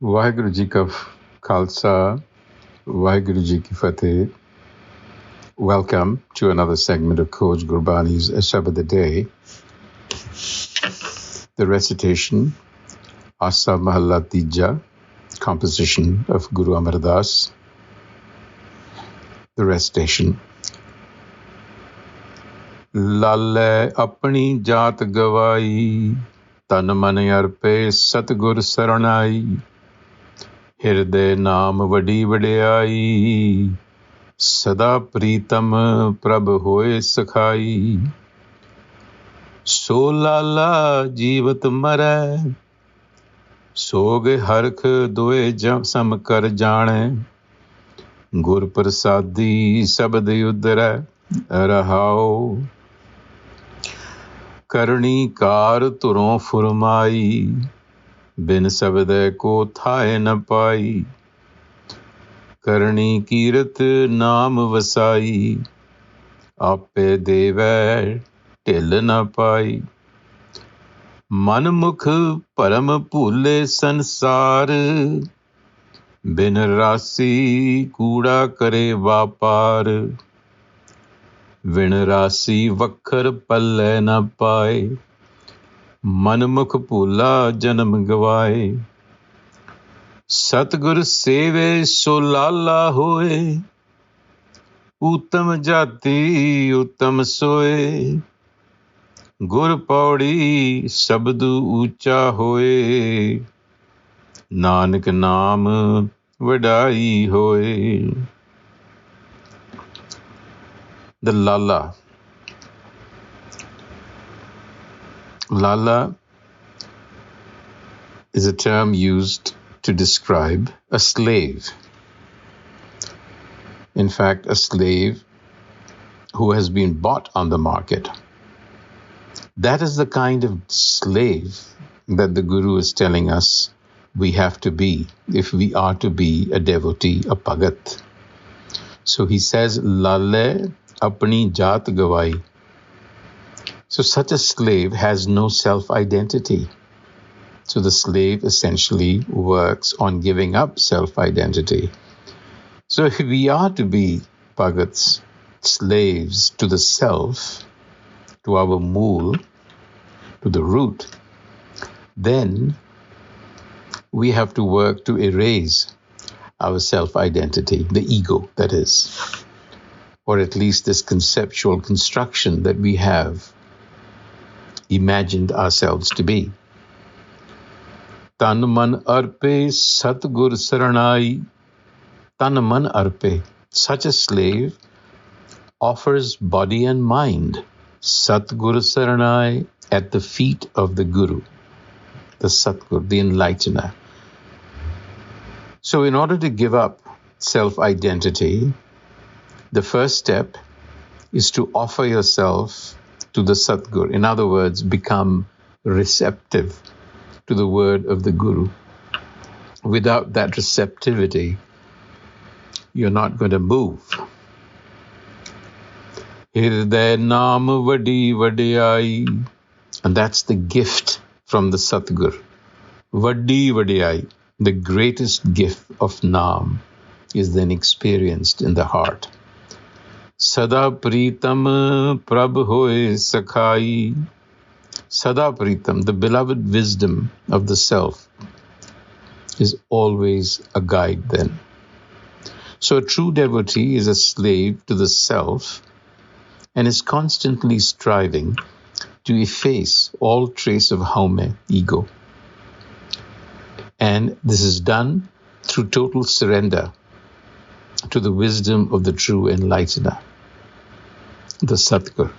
ਵਾਹਿਗੁਰੂ ਜੀ ਕਾ ਖਾਲਸਾ, ਵਾਹਿਗੁਰੂ ਜੀ ਕੀ ਫਤਿਹ. Welcome to another segment of Coach Gurbani's a-sabad-a-day. The recitation, a-sabad-a-day, composition of Guru Amar Das. The recitation. Lalai Apani Jaat Gavai, tan man arpe Satgur Saranai, ਹਿਰਦੇ ਨਾਮ ਵਡੀ ਵਡਿਆਈ, ਸਦਾ ਪ੍ਰੀਤਮ ਪ੍ਰਭ ਹੋਏ ਸਖਾਈ. ਸੋ ਲਾਲਾ ਜੀਵਤ ਮਰੈ, ਸੋਗ ਹਰਖ ਦੋਏ ਸਮ ਕਰ ਜਾਣੈ. ਗੁਰ ਪ੍ਰਸਾਦੀ ਸ਼ਬਦ ਉਦਰੈ ਰਹਾਉ, ਕਰਨੀ ਕਾਰ ਧੁਰੋਂ ਫੁਰਮਾਈ. ਬਿਨ ਸ਼ਬਦੈ ਕੋ ਥਾਇ ਨ ਪਾਈ, ਕਰਨੀ ਕੀਰਤ ਨਾਮ ਵਸਾਈ. ਆਪੇ ਦੇਵੈ ਢਿਲ ਨ ਪਾਈ. ਮਨ ਮੁਖ ਭਰਮ ਭੂਲੇ ਸੰਸਾਰ, ਬਿਨ ਰਾਸੀ ਕੂੜਾ ਕਰੇ ਵਾਪਾਰ. ਬਿਨ ਰਾਸੀ ਵਖਰ ਪੱਲੇ ਨ ਪਾਏ, ਮਨਮੁਖ ਭੂਲਾ ਜਨਮ ਗਵਾਏ. ਸਤਿਗੁਰ ਸੇਵੇ ਸੋ ਲਾਲਾ ਹੋਏ, ਊਤਮ ਜਾਤੀ ਉਤਮ ਸੋਏ. ਗੁਰ ਪੌੜੀ ਸ਼ਬਦੁ ਊਚਾ ਹੋਏ, ਨਾਨਕ ਨਾਮ ਵਡਾਈ ਹੋਏ. The Lala. Lala is a term used to describe a slave. In fact, a slave who has been bought on the market. That is the kind of slave that the Guru is telling us we have to be if we are to be a devotee, a bhagat. So he says, Lalai Apani Jaat Gavai. So such a slave has no self-identity. So the slave essentially works on giving up self-identity. So if we are to be bhagats, slaves to the self, to our mool, to the root, then we have to work to erase our self-identity, the ego, that is, or at least this conceptual construction that we have imagined ourselves to be. Tan man arpe Satgur Saranai. Tan man arpe. Such a slave offers body and mind, Satgur Saranai, at the feet of the Guru, the Satgur, the enlightener. So in order to give up self-identity, the first step is to offer yourself to the Satgur. In other words, become receptive to the word of the Guru. Without that receptivity, you're not going to move. Hirday naam vadi vadiyai. And that's the gift from the Satgur. Vadi vadiyai. The greatest gift of naam is then experienced in the heart. Sada Pritam Prabh hoye Sakhai. Sada Pritam, the beloved wisdom of the self, is always a guide then. So a true devotee is a slave to the self and is constantly striving to efface all trace of haume, ego. And this is done through total surrender to the wisdom of the true enlightener, the Satgur.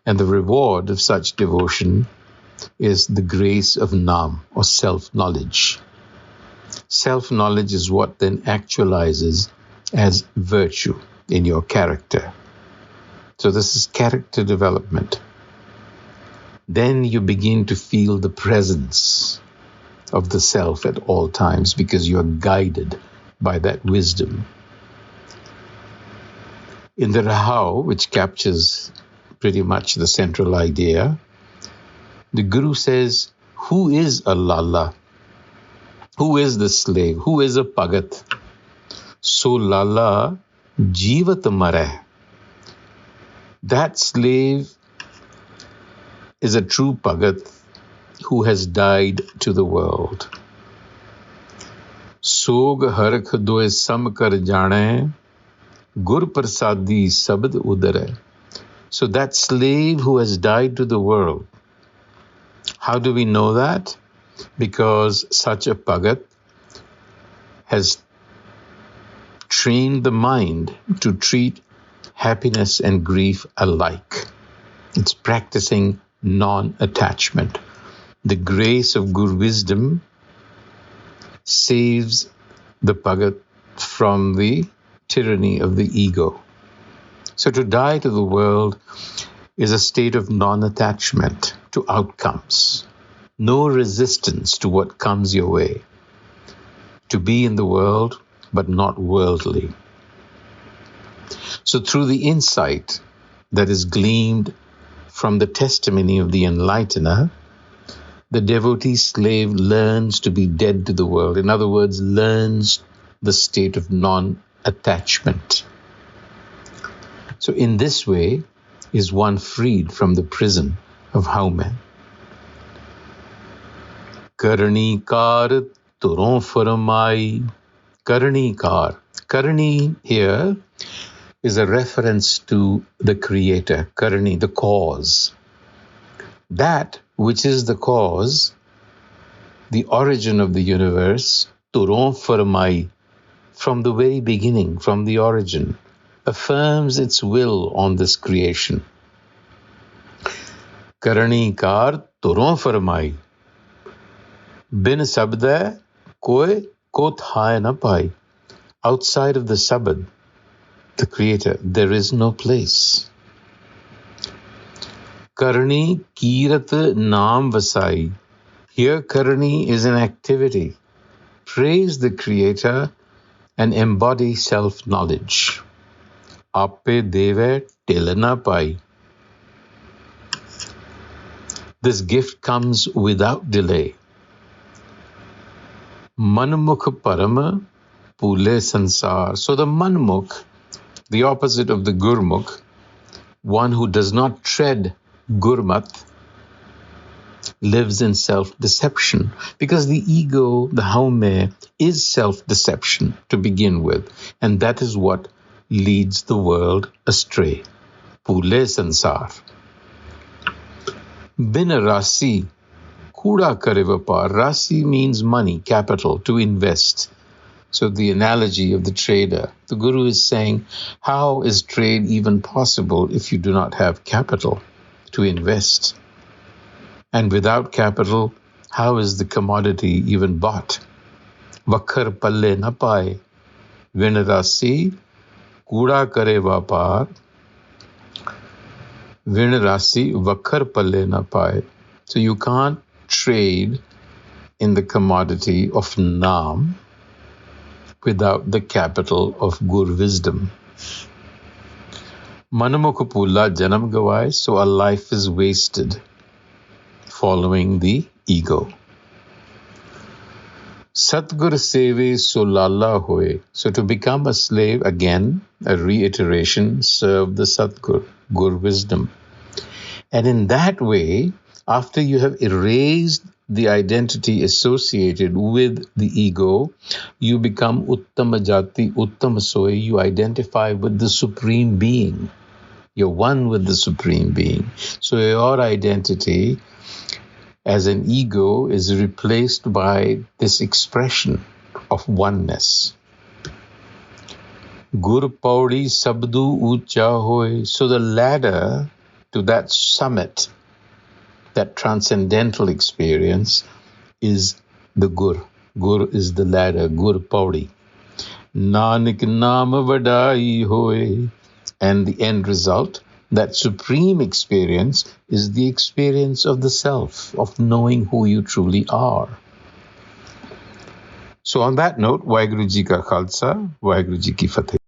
And the reward of such devotion is the grace of Naam, or self-knowledge. Self-knowledge is what then actualizes as virtue in your character. So this is character development. Then you begin to feel the presence of the self at all times because you are guided by that wisdom. In the Rahau, which captures pretty much the central idea, the Guru says, who is a Lala? Who is the slave? Who is a pagat? So lala jivat mare. That slave is a true pagat who has died to the world. Sog harkh doe sam kar jane, gur prasadi sabad udare. So that slave who has died to the world, how do we know that? Because such a pagat has trained the mind to treat happiness and grief alike. It's practicing non-attachment. The grace of Guru wisdom saves the pagat from the tyranny of the ego. So to die to the world is a state of non-attachment to outcomes, no resistance to what comes your way. To be in the world, but not worldly. So through the insight that is gleaned from the testimony of the enlightener, the devotee slave learns to be dead to the world. In other words, learns the state of non-attachment. So in this way is one freed from the prison of haume. Karani kar turon farmai. Karani kar. Karani here is a reference to the creator, Karani, the cause. That which is the cause, the origin of the universe, turon farmai, from the very beginning, from the origin, affirms its will on this creation. Karani kar turon farmai. Bin sabad-a-day ko thai na pai. Outside of the sabad, the creator, there is no place. Karani kirat naam vasai. Here Karani is an activity. Praise the creator and embody self-knowledge. Appe deve telana pai. This gift comes without delay. Manmukh parama pule sansar. So the manmukh, the opposite of the gurmukh, one who does not tread gurmat, lives in self-deception, because the ego, the haume, is self-deception to begin with, and that is what leads the world astray. Pule sansar. Bin rasi kuda kare vapar. Rasi means money, capital, to invest. So the analogy of the trader, the Guru is saying, how is trade even possible if you do not have capital to invest? And without capital, how is the commodity even bought? Vakhar palle na paye. Vinrasi kuda kare vapar. Vinrasi vakhar palle na paye. So you can't trade in the commodity of naam without the capital of Gur wisdom. Manamukh pulla janam gavai. So a life is wasted following the ego. Satgur seve so lala hoye. So to become a slave, again, a reiteration, serve the Satgur, Gur wisdom. And in that way, after you have erased the identity associated with the ego, you become uttama jati, uttama soy. You identify with the Supreme Being. You're one with the Supreme Being. So your identity as an ego is replaced by this expression of oneness. Gur paudi sabdu ucha hoy. So the ladder to that summit, that transcendental experience, is the Gur. Gur is the ladder, Gur paudi. Nanak naam vadai hoy. And the end result, that supreme experience, is the experience of the self, of knowing who you truly are. So on that note, Waheguru Ji Ka Khalsa, Waheguru Ji Ki Fateh.